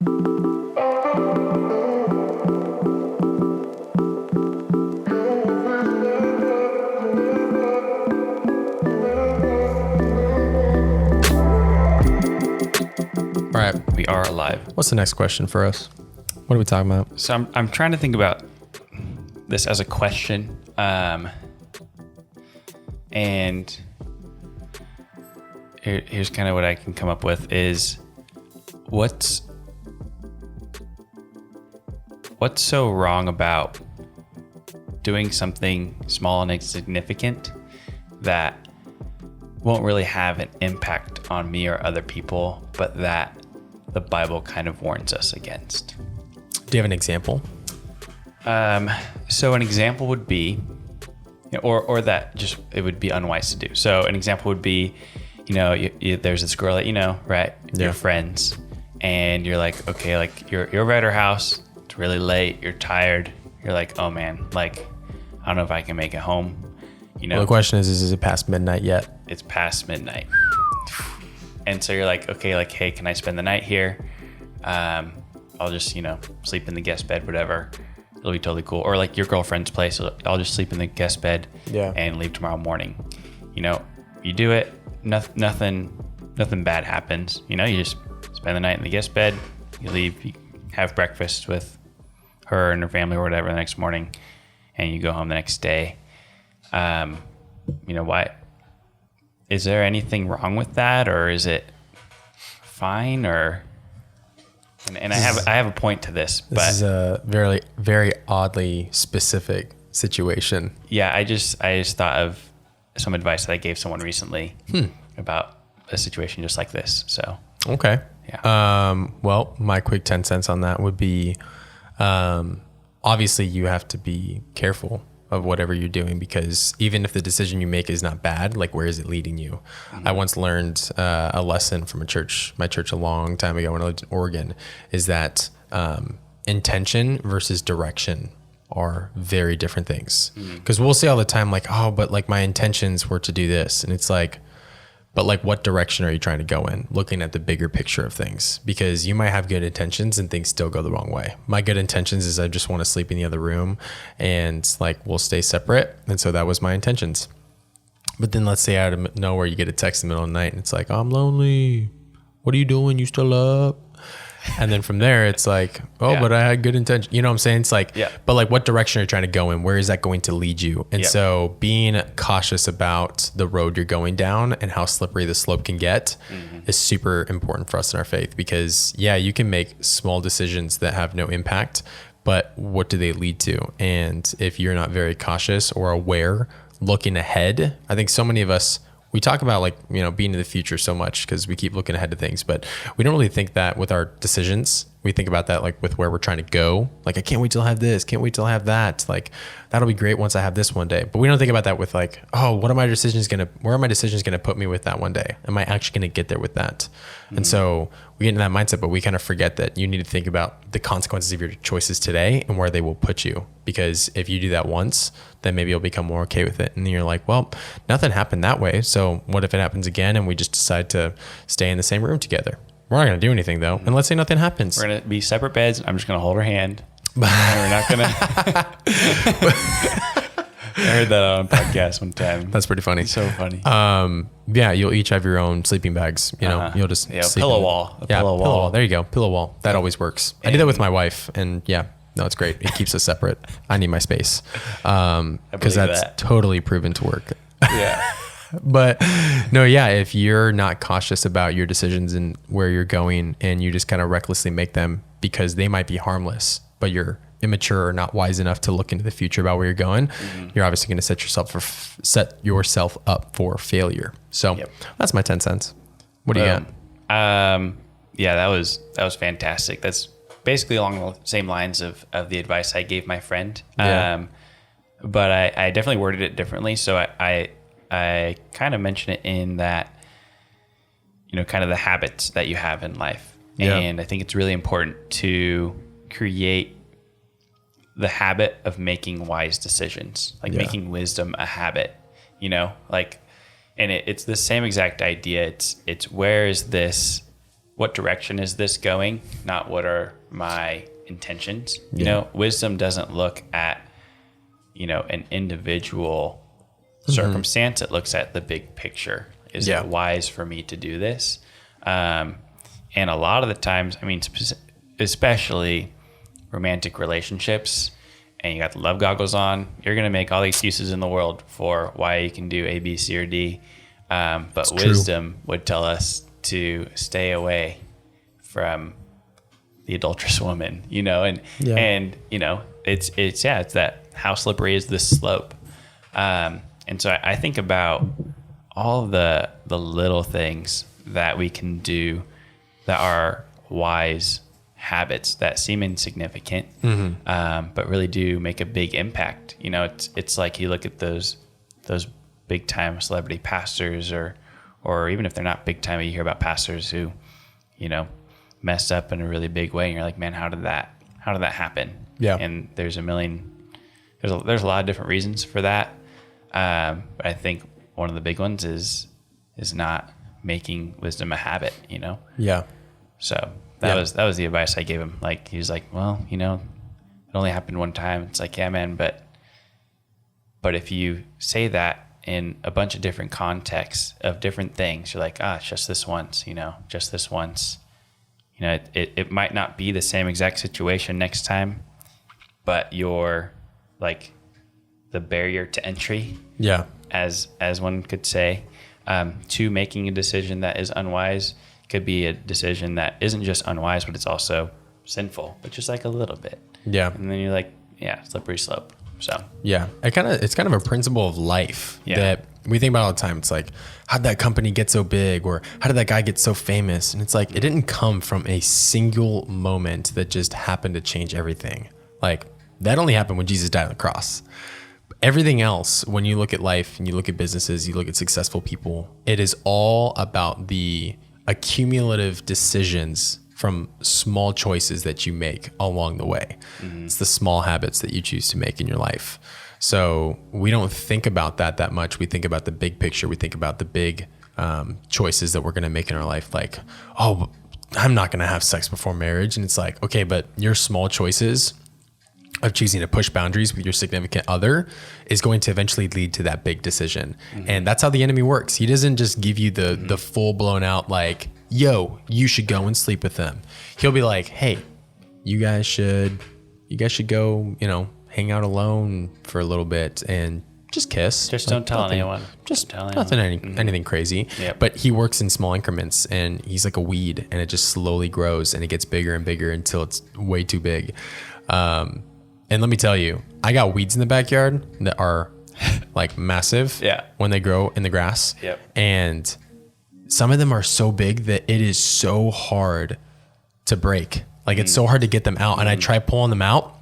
All right, We are alive. what's the next question for us? What are we talking about? So I'm trying to think about this as a question, and here's kind of what I can come up with is what's so wrong about doing something small and insignificant that won't really have an impact on me or other people, but that the Bible kind of warns us against. Do you have an example? So an example would be, or that just it would be unwise to do. So an example would be, there's this girl that right? Yeah. You're friends, and you're like, okay, like you're over at her house. It's really late. You're tired. You're like, oh man, like I don't know if I can make it home. Well, the question is it past midnight yet? It's past midnight. And so you're like, okay, like, hey, can I spend the night here? I'll just, sleep in the guest bed, whatever. It'll be totally cool. Or like your girlfriend's place, I'll just sleep in the guest bed and leave tomorrow morning. You do it, nothing bad happens. You just spend the night in the guest bed, you leave, you have breakfast with her and her family or whatever the next morning, and you go home the next day. Why? Is there anything wrong with that, or is it fine? And I have a point to this, but this is a very, very oddly specific situation. Yeah, I just thought of some advice that I gave someone recently about a situation just like this. So Okay. Yeah. Well, my quick 10 cents on that would be, obviously you have to be careful of whatever you're doing, because even if the decision you make is not bad, like where is it leading you? Mm-hmm. I once learned a lesson from my church a long time ago when I lived in Oregon, is that intention versus direction are very different things. Because we'll say all the time, like, oh, but like my intentions were to do this. And it's like, but like what direction are you trying to go in? Looking at the bigger picture of things, because you might have good intentions and things still go the wrong way. My good intentions is I just want to sleep in the other room and like we'll stay separate. And so that was my intentions. But then let's say out of nowhere you get a text in the middle of the night and it's like, oh, I'm lonely. What are you doing? You still up? And then from there, it's like, oh, but I had good intention. You know what I'm saying? It's like, but like what direction are you trying to go in? Where is that going to lead you? And so being cautious about the road you're going down and how slippery the slope can get is super important for us in our faith, because you can make small decisions that have no impact, but what do they lead to? And if you're not very cautious or aware, looking ahead, I think so many of us, we talk about like, being in the future so much because we keep looking ahead to things, but we don't really think that with our decisions. We think about that like with where we're trying to go. Like, I can't wait till I have this. Can't wait till I have that. Like, that'll be great once I have this one day. But we don't think about that with like, oh, where are my decisions going to put me with that one day? Am I actually going to get there with that? And so we get in that mindset, but we kind of forget that you need to think about the consequences of your choices today and where they will put you. Because if you do that once, then maybe you'll become more okay with it. And then you're like, well, nothing happened that way. So what if it happens again and we just decide to stay in the same room together? We're not going to do anything though. And let's say nothing happens. We're going to be separate beds. I'm just going to hold her hand. And we're not going to. I heard that on a podcast one time. That's pretty funny. So funny. You'll each have your own sleeping bags. You'll just sleep pillow wall. Pillow wall. There you go. Pillow wall. That always works. I did that with my wife, and no, it's great. It keeps us separate. I need my space because that's totally proven to work. Yeah. But no, if you're not cautious about your decisions and where you're going, and you just kind of recklessly make them because they might be harmless, but you're immature or not wise enough to look into the future about where you're going, you're obviously going to set yourself up for failure. So that's my 10 cents. What do you got? That was fantastic. That's basically along the same lines of the advice I gave my friend. But I definitely worded it differently. So I kind of mentioned it in that, kind of the habits that you have in life. Yeah. And I think it's really important to create the habit of making wise decisions, like making wisdom a habit, and it's the same exact idea. It's what's what direction is this going? Not what are my intentions. You know, wisdom doesn't look at, you know, an individual circumstance. It looks at the big picture. Is it wise for me to do this? And a lot of the times, I mean, especially romantic relationships, and you got the love goggles on, you're going to make all the excuses in the world for why you can do A, B, C, or D. But wisdom would tell us to stay away from the adulterous woman, you know, and you know, it's that how slippery is this slope. And so I think about all the little things that we can do that are wise habits that seem insignificant, but really do make a big impact. You know, it's like you look at those big time celebrity pastors, or even if they're not big time, you hear about pastors who, you know, messed up in a really big way, and you're like, man, how did that happen? Yeah. And there's a lot of different reasons for that. But I think one of the big ones is not making wisdom a habit, you know? Yeah. So that was the advice I gave him. Like, he was like, well, you know, it only happened one time. It's like, yeah, man, but if you say that in a bunch of different contexts of different things, you're like, it's just this once, you know, just this once. You know, it might not be the same exact situation next time, but you're like the barrier to entry, as one could say, to making a decision that is unwise. Could be a decision that isn't just unwise, but it's also sinful, but just like a little bit. Yeah. And then you're like, slippery slope. So it's kind of a principle of life that we think about all the time. It's like, how'd that company get so big, or how did that guy get so famous? And it's like, it didn't come from a single moment that just happened to change everything. Like, that only happened when Jesus died on the cross. Everything else, when you look at life and you look at businesses, you look at successful people, it is all about the accumulative decisions from small choices that you make along the way. It's the small habits that you choose to make in your life. So we don't think about that much. We think about the big picture. We think about the big choices that we're going to make in our life. Like, oh, I'm not going to have sex before marriage. And it's like, okay, but your small choices of choosing to push boundaries with your significant other is going to eventually lead to that big decision. And that's how the enemy works. He doesn't just give you the full blown out, like, yo, you should go and sleep with them. He'll be like, hey, you guys should go, you know, hang out alone for a little bit and just kiss. Just don't tell anyone. Just tell anything crazy. Yep. But he works in small increments, and he's like a weed, and it just slowly grows, and it gets bigger and bigger until it's way too big. And let me tell you, I got weeds in the backyard that are like massive when they grow in the grass. Yep. And some of them are so big that it is so hard to break. Like, it's so hard to get them out. And I try pulling them out,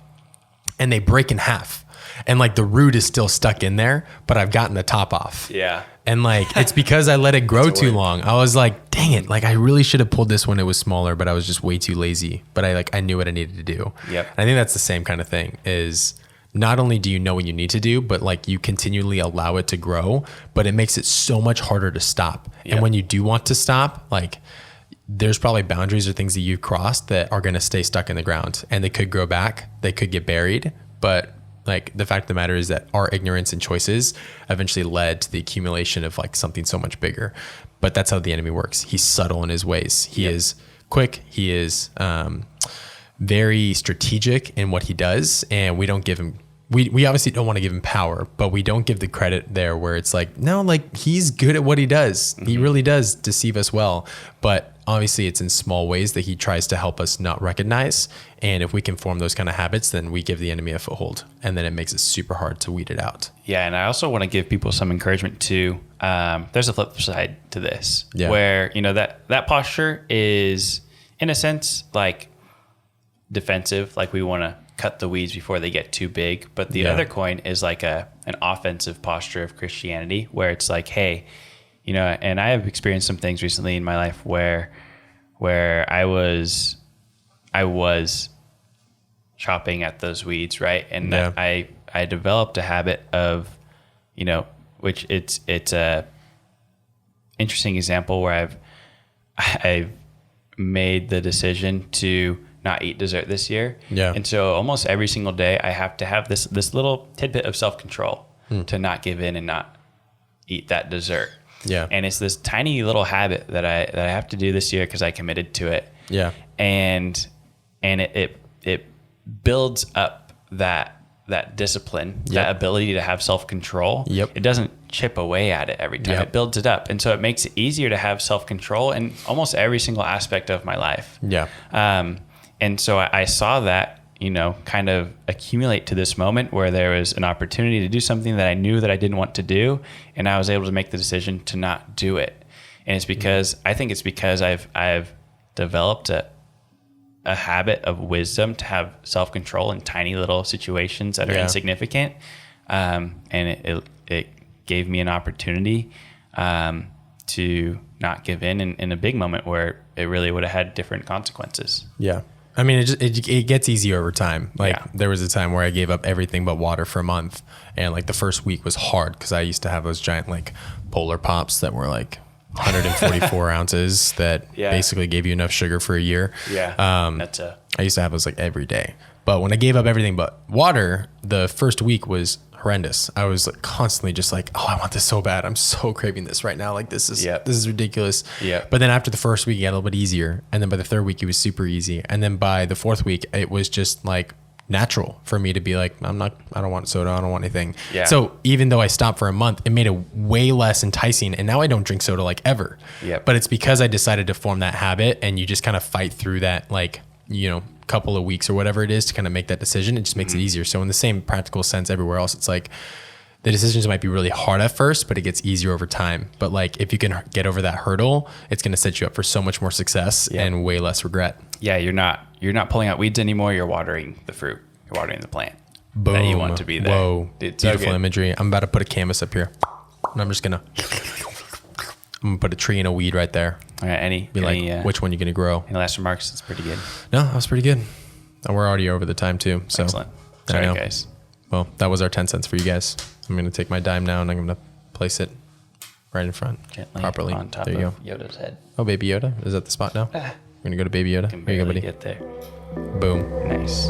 and they break in half. And like the root is still stuck in there, but I've gotten the top off. Yeah. And like, it's because I let it grow too long. I was like, dang it. Like, I really should have pulled this when it was smaller, but I was just way too lazy. But I knew what I needed to do. Yep. And I think that's the same kind of thing, is not only do you know what you need to do, but like you continually allow it to grow, but it makes it so much harder to stop. Yep. And when you do want to stop, like, there's probably boundaries or things that you've crossed that are going to stay stuck in the ground, and they could grow back. They could get buried, but like, the fact of the matter is that our ignorance and choices eventually led to the accumulation of like something so much bigger. But that's how the enemy works. He's subtle in his ways. He is quick. He is very strategic in what he does. And we don't give him, we obviously don't want to give him power, but we don't give the credit there where it's like, no, like, he's good at what he does. He really does deceive us well. But obviously it's in small ways that he tries to help us not recognize. And if we can form those kind of habits, then we give the enemy a foothold, and then it makes it super hard to weed it out. Yeah. And I also want to give people some encouragement too. There's a flip side to this where, you know, that posture is in a sense like defensive. Like, we want to cut the weeds before they get too big. But the other coin is like an offensive posture of Christianity, where it's like, hey, you know, and I have experienced some things recently in my life where I was chopping at those weeds, right? And I developed a habit of, you know, which it's a interesting example where I've made the decision to not eat dessert this year. Yeah. And so almost every single day I have to have this little tidbit of self-control to not give in and not eat that dessert. Yeah. And it's this tiny little habit that I have to do this year because I committed to it. Yeah. And it builds up that discipline, that ability to have self-control. Yep. It doesn't chip away at it every time. It builds it up. And so it makes it easier to have self-control in almost every single aspect of my life. Yeah. And so I saw that, kind of accumulate to this moment where there was an opportunity to do something that I knew that I didn't want to do. And I was able to make the decision to not do it. And it's because, I think it's because I've developed a habit of wisdom to have self-control in tiny little situations that are insignificant. And it gave me an opportunity to not give in a big moment where it really would have had different consequences. Yeah. I mean, it gets easier over time. Like there was a time where I gave up everything but water for a month. And like the first week was hard because I used to have those giant like Polar Pops that were like 144 ounces that basically gave you enough sugar for a year. Yeah. I used to have those like every day. But when I gave up everything but water, the first week was horrendous. I was like constantly just like, oh, I want this so bad. I'm so craving this right now. Like this is ridiculous. Yeah. But then after the first week, it got a little bit easier. And then by the third week, it was super easy. And then by the fourth week, it was just like natural for me to be like, I don't want soda. I don't want anything. Yeah. So even though I stopped for a month, it made it way less enticing. And now I don't drink soda like ever. Yep. But it's because I decided to form that habit, and you just kind of fight through that, like, couple of weeks or whatever it is to kind of make that decision. It just makes it easier. So in the same practical sense everywhere else, it's like the decisions might be really hard at first, but it gets easier over time. But like if you can get over that hurdle, it's going to set you up for so much more success and way less regret. Yeah, you're not pulling out weeds anymore. You're watering the fruit. You're watering the plant. Boom. That you want to be there. Whoa. Dude, beautiful so imagery. I'm about to put a canvas up here. And I'm going to put a tree and a weed right there. All right, which one you going to grow? Any last remarks? It's pretty good. No, that was pretty good. And we're already over the time too. So excellent. Sorry, guys. Well, that was our 10 cents for you guys. I'm going to take my dime now and I'm going to place it right in front gently properly. on top there you of go. Yoda's head. Oh, Baby Yoda is at the spot now. We're going to go to Baby Yoda. Can Here you go, barely buddy. get there. Boom. Nice.